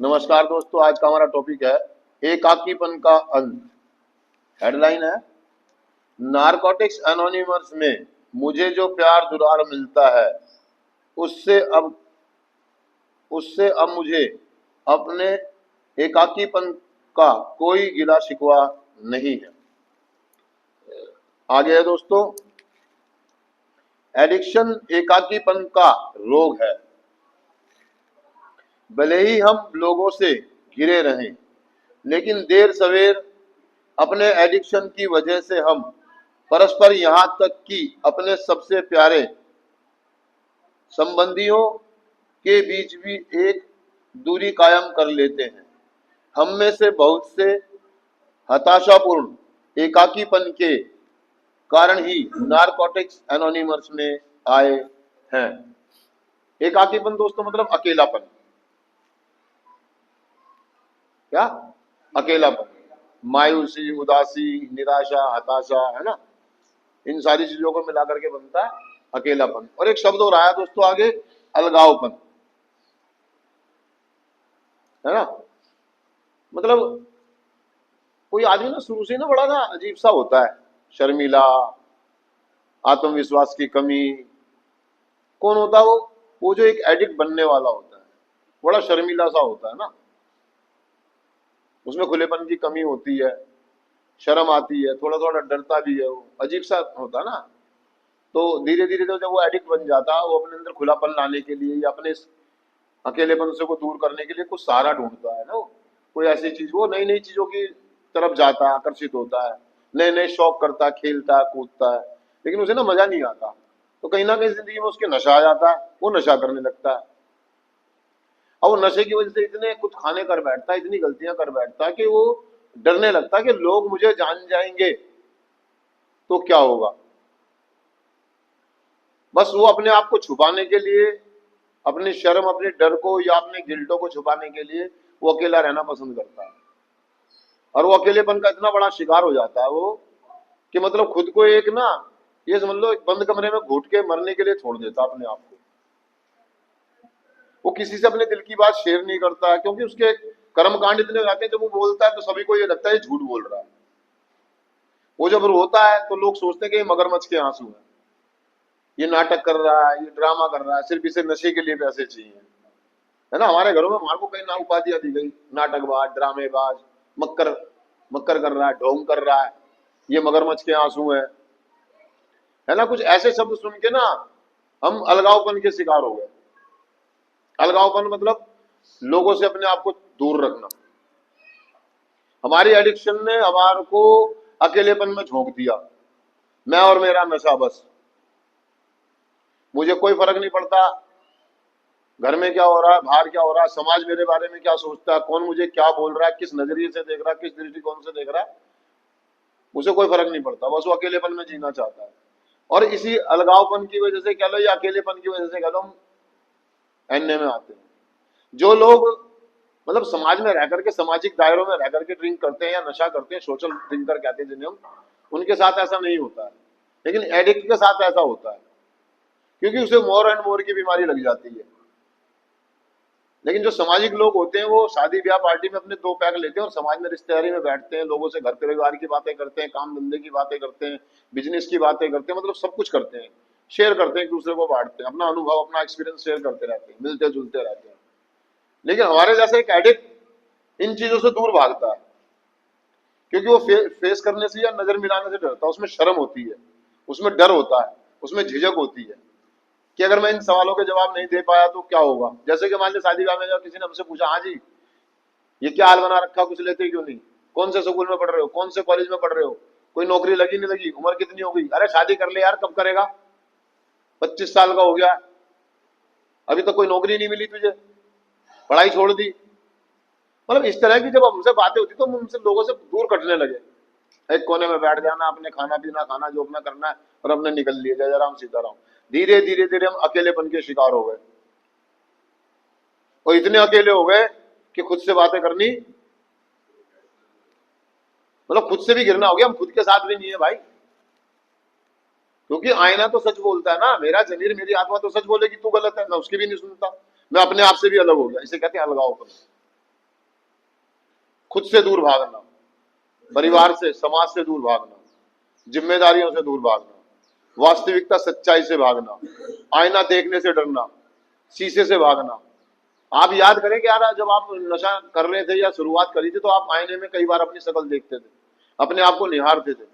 नमस्कार दोस्तों, आज का हमारा टॉपिक है एकाकीपन का अंत। हेडलाइन है नारकोटिक्स एनोनिमस में मुझे जो प्यार दुलार मिलता है उससे अब उससे अब मुझे अपने एकाकीपन का कोई गिला शिकवा नहीं है। आगे है दोस्तों, एडिक्शन एकाकीपन का रोग है। भले ही हम लोगों से घिरे रहें, लेकिन देर सवेर अपने एडिक्शन की वजह से हम परस्पर यहाँ तक कि अपने सबसे प्यारे संबंधियों के बीच भी एक दूरी कायम कर लेते हैं। हम में से बहुत से हताशापूर्ण एकाकीपन के कारण ही नारकोटिक्स एनोनिमस में आए हैं। एकाकीपन दोस्तों मतलब अकेलापन। क्या? अकेलापन, मायूसी, उदासी, निराशा, हताशा, है ना। इन सारी चीजों को मिलाकर के बनता है अकेलापन। और एक शब्द और आया दोस्तों आगे, अलगावपन, है ना। मतलब कोई आदमी ना शुरू से ना बड़ा ना अजीब सा होता है, शर्मीला, आत्मविश्वास की कमी। कौन होता है वो जो एक एडिक्ट बनने वाला होता है, बड़ा शर्मीला सा होता है ना, उसमें खुलेपन की कमी होती है, शर्म आती है, थोड़ा थोड़ा डरता भी है, वो अजीब सा होता है ना। तो धीरे धीरे तो जब वो एडिक्ट बन जाता है, वो अपने अंदर खुलापन लाने के लिए या अपने इस अकेलेपन से को दूर करने के लिए कुछ सहारा ढूंढता है ना। कोई ऐसी चीज, वो नई नई चीजों की तरफ जाता है, आकर्षित होता है, नए नए शौक करता है, खेलता है, कूदता है, लेकिन उसे ना मजा नहीं आता। तो कहीं ना कहीं जिंदगी में उसके नशा आ जाता है, वो नशा करने लगता है। और वो नशे की वजह से इतने कुछ खाने कर बैठता है, इतनी गलतियां कर बैठता है कि वो डरने लगता है कि लोग मुझे जान जाएंगे तो क्या होगा। बस वो अपने आप को छुपाने के लिए, अपनी शर्म, अपने डर को या अपने गिल्टों को छुपाने के लिए वो अकेला रहना पसंद करता है। और वो अकेलेपन का इतना बड़ा शिकार हो जाता है वो, कि मतलब खुद को एक ना, ये समझ लो, एक बंद कमरे में घुट के मरने के लिए छोड़ देता अपने आप को। वो किसी से अपने दिल की बात शेयर नहीं करता है, क्योंकि उसके कर्म कांड इतने हो जाते हैं, जब वो बोलता है तो सभी को ये लगता है झूठ बोल रहा है। वो जब रोता है तो लोग सोचते हैं कि ये मगरमच्छ के आंसू है, ये नाटक कर रहा है, ये ड्रामा कर रहा है, सिर्फ इसे नशे के लिए पैसे चाहिए, है ना। हमारे घरों में हमारे को कई ना उपाधियां दी गई, नाटकबाज, ड्रामेबाज, मक्कर मक्कर कर रहा है, ढोंग कर रहा है, ये मगरमच्छ के आंसू है ना। कुछ ऐसे शब्द सुन के ना हम अलगावपन के शिकार हो गए। अलगावपन मतलब लोगों से अपने आप को दूर रखना। हमारी एडिक्शन ने हमारे को अकेलेपन में झोंक दिया। मैं और मेरा नशा, बस मुझे कोई फर्क नहीं पड़ता घर में क्या हो रहा है, बाहर क्या हो रहा है, समाज मेरे बारे में क्या सोचता है, कौन मुझे क्या बोल रहा है, किस नजरिए से देख रहा है, किस दृष्टिकोण से देख रहा है, उसे कोई फर्क नहीं पड़ता। बस वो अकेलेपन में जीना चाहता है। और इसी अलगावपन की वजह से कह लो या अकेलेपन की वजह से कह लो, हम एनए में आते हैं। जो लोग मतलब समाज में रह करके, सामाजिक दायरों में रह करके ड्रिंक करते हैं या नशा करते हैं, सोशल ड्रिंकर कहते हैं जिन्हें हम, उनके साथ ऐसा नहीं होता है। लेकिन एडिक्ट के साथ ऐसा होता है, क्योंकि उसे मोर एंड मोर की बीमारी लग जाती है। लेकिन जो सामाजिक लोग होते हैं वो शादी ब्याह पार्टी में अपने दो पैक लेते हैं और समाज में रिश्तेदारी में बैठते हैं, लोगों से घर परिवार की बातें करते हैं, काम धंधे की बातें करते हैं, बिजनेस की बातें करते हैं, मतलब सब कुछ करते हैं, शेयर करते हैं, एक दूसरे को बांटते हैं, अपना अनुभव, अपना एक्सपीरियंस शेयर करते रहते हैं, मिलते जुलते रहते हैं। लेकिन हमारे जैसे एक एडिक्ट इन चीजों से दूर भागता है, क्योंकि वो फेस करने से या नजर मिलाने से डरता है। उसमें शर्म होती है, उसमें डर होता है, उसमें झिझक होती है कि अगर मैं इन सवालों के जवाब नहीं दे पाया तो क्या होगा। जैसे कि मान लीजिए शादी ब्याह में जब किसी ने हमसे पूछा, हाँ जी ये क्या हाल बना रखा, कुछ लेते क्यों नहीं, कौन से स्कूल में पढ़ रहे हो, कौन से कॉलेज में पढ़ रहे हो, कोई नौकरी लगी नहीं लगी, उम्र कितनी हो गई, अरे शादी कर ले यार, कब करेगा, 25 साल का हो गया, अभी तक कोई नौकरी नहीं मिली तुझे, पढ़ाई छोड़ दी। मतलब इस तरह की जब हमसे बातें होती तो हम उनसे, लोगों से दूर कटने लगे। एक कोने में बैठ जाना, अपने खाना पीना खाना, जो अपना करना है, और अपने निकल लिए, जय राम सीताराम। धीरे धीरे धीरे हम अकेलेपन के शिकार हो गए, और इतने अकेले हो गए कि खुद से बातें करनी, मतलब खुद से भी घिरना हो गया, हम खुद के साथ भी नहीं है भाई। क्योंकि आईना तो सच बोलता है ना, मेरा जमीर, मेरी आत्मा तो सच बोलेगी तू गलत है, मैं उसकी भी नहीं सुनता, मैं अपने आप से भी अलग हो गया। इसे कहते हैं अलगावपन। खुद से दूर भागना, परिवार से, समाज से दूर भागना, जिम्मेदारियों से दूर भागना, वास्तविकता सच्चाई से भागना, आईना देखने से डरना, शीशे से भागना। आप याद करें कि यार जब आप नशा कर रहे थे या शुरुआत करी थी तो आप आईने में कई बार अपनी शक्ल देखते थे, अपने आप को निहारते थे,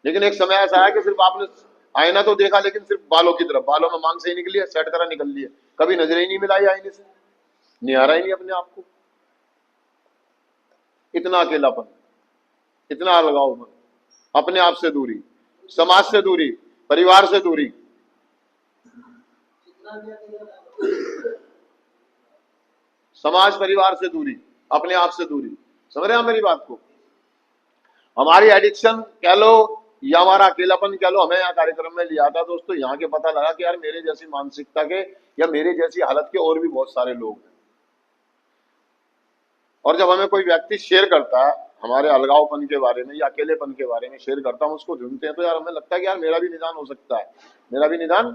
लेकिन एक समय ऐसा है कि सिर्फ आपने आईना तो देखा लेकिन सिर्फ बालों की तरफ, बालों में मांग से ही निकली है, सेट करा निकल ली है, कभी नजर ही नहीं मिलाई आईने से, निहारा ही नहीं अपने आप को। इतना अकेलापन, इतना अलगावपन, अपने आप से दूरी, समाज से दूरी, परिवार से दूरी। समाज परिवार से दूरी, अपने आप से दूरी। समझ रहे हैं मेरी बात को? हमारी एडिक्शन कह लो या हमारा अकेलापन कह लो, हमें यहाँ कार्यक्रम में लिया था दोस्तों, यहाँ के पता लगा कि यार मेरे जैसी मानसिकता के या मेरे जैसी हालत के और भी बहुत सारे लोग हैं। और जब हमें कोई व्यक्ति शेयर करता है हमारे अलगावपन के बारे में या अकेलेपन के बारे में शेयर करता हूं, उसको ढूंढते हैं तो यार हमें लगता है कि यार मेरा भी निदान हो सकता है, मेरा भी निदान,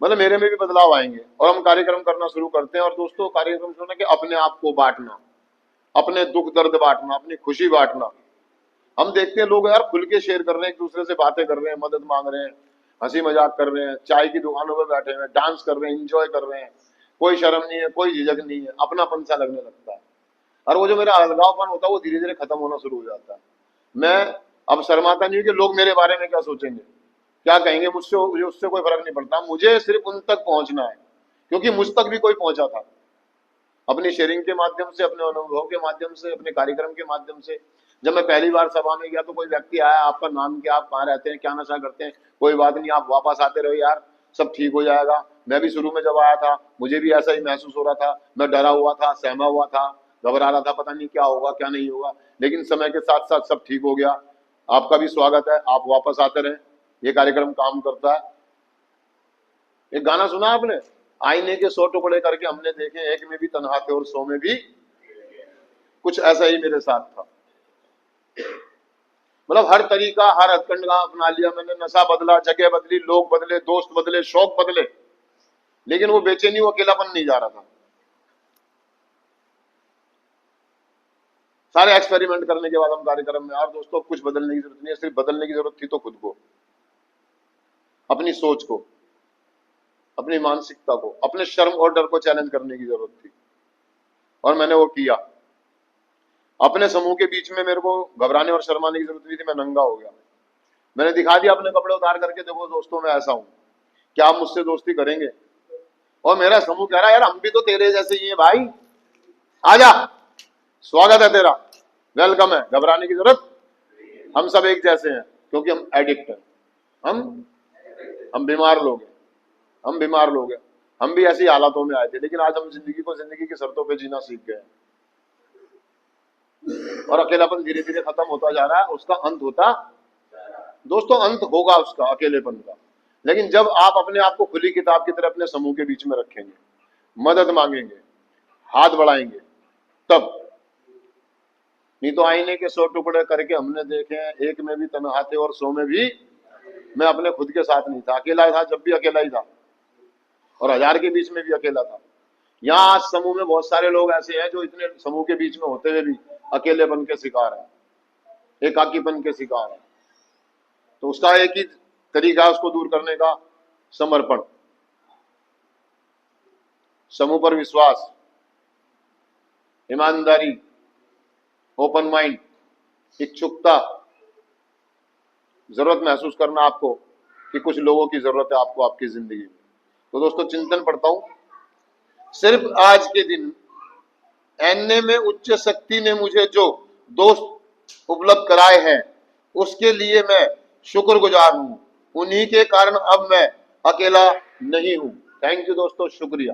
मतलब मेरे में भी बदलाव आएंगे। और हम कार्यक्रम करना शुरू करते हैं। और दोस्तों कार्यक्रम सुनने के अपने आप को बांटना, अपने दुख दर्द बांटना, अपनी खुशी बांटना। हम देखते हैं लोग यार खुल के शेयर कर रहे हैं, एक दूसरे से बातें कर रहे हैं, मदद मांग रहे हैं, हंसी मजाक कर रहे हैं, चाय की दुकानों पर बैठे हुए डांस कर रहे हैं, इंजॉय कर रहे हैं, कोई शर्म नहीं है, कोई झिझक नहीं है, अपनापन सा लगने लगता है। और वो जो मेरा अलगावपन होता है वो धीरे धीरे खत्म होना शुरू हो जाता है। मैं अब शर्माता नहीं कि लोग मेरे बारे में क्या सोचेंगे, क्या कहेंगे मुझसे, मुझे उससे कोई फर्क नहीं पड़ता, मुझे सिर्फ उन तक पहुंचना है, क्योंकि मुझ तक भी कोई पहुंचा था अपनी शेयरिंग के माध्यम से, अपने अनुभव के माध्यम से, अपने कार्यक्रम के माध्यम से। जब मैं पहली बार सभा में गया तो कोई व्यक्ति आया, आपका नाम क्या, आप कहाँ रहते हैं, क्या नशा करते हैं, कोई बात नहीं, आप वापस आते रहो यार, सब ठीक हो जाएगा। मैं भी शुरू में जब आया था मुझे भी ऐसा ही महसूस हो रहा था, मैं डरा हुआ था, सहमा हुआ था, घबरा रहा था, पता नहीं क्या होगा क्या नहीं होगा, लेकिन समय के साथ साथ सब ठीक हो गया। आपका भी स्वागत है, आप वापस आते रहें, ये कार्यक्रम काम करता है। एक गाना सुना आपने, आईने के 100 टुकड़े करके हमने देखे, एक में भी तन्हा थे और 100 में भी, कुछ ऐसा ही मेरे साथ था। मतलब हर तरीका, हर हथकंडा अपना लिया मैंने, नशा बदला, जगह बदली, लोग बदले, दोस्त बदले, शौक बदले, लेकिन वो बेचैनी, वो अकेलापन नहीं जा रहा था। सारे एक्सपेरिमेंट करने के बाद हम कार्यक्रम में, और दोस्तों कुछ बदलने की जरूरत नहीं है, सिर्फ बदलने की जरूरत थी तो खुद को, अपनी सोच को, अपनी मानसिकता को, अपने शर्म और डर को चैलेंज करने की जरूरत थी। और मैंने वो किया। अपने समूह के बीच में मेरे को घबराने और शर्माने की जरूरत नहीं थी, मैं नंगा हो गया। मैंने दिखा दिया अपने कपड़े उतार करके, देखो दोस्तों मैं ऐसा हूं, क्या आप मुझसे दोस्ती करेंगे? और मेरा समूह कह रहा है यार हम भी तो तेरे जैसे ही हैं भाई, आजा, स्वागत है तेरा, वेलकम है, घबराने की जरूरत, हम सब एक जैसे हैं, क्योंकि हम एडिक्ट हैं, हम बीमार लोग हैं, हम बीमार लोग हैं, हम भी ऐसी हालातों में आए थे, लेकिन आज हम जिंदगी को जिंदगी की शर्तों पे जीना सीख गए। और अकेलापन धीरे धीरे खत्म होता जा रहा है, उसका अंत होता, दोस्तों अंत होगा उसका अकेलेपन का, लेकिन जब आप अपने आप को खुली किताब की तरह अपने समूह के बीच में रखेंगे, मदद मांगेंगे, हाथ बढ़ाएंगे, तब। नहीं तो आईने के 100 टुकड़े करके हमने देखे हैं, एक में भी तन्हा थे और 100 में भी, मैं अपने खुद के साथ नहीं था, अकेला था, जब भी अकेला ही था, और 1000 के बीच में भी अकेला था। यहाँ आज समूह में बहुत सारे लोग ऐसे हैं जो इतने समूह के बीच में होते हुए भी अकेलेपन के शिकार है, एकाकीपन के शिकार है। तो उसका एक ही तरीका है उसको दूर करने का, समर्पण, समूह पर विश्वास, ईमानदारी, ओपन माइंड, इच्छुकता, जरूरत महसूस करना आपको कि कुछ लोगों की जरूरत है आपको आपकी जिंदगी में। तो दोस्तों चिंतन पढ़ता हूं, सिर्फ आज के दिन एनए में उच्च शक्ति ने मुझे जो दोस्त उपलब्ध कराए हैं उसके लिए मैं शुक्रगुजार हूं, उन्हीं के कारण अब मैं अकेला नहीं हूं। थैंक यू दोस्तों, शुक्रिया।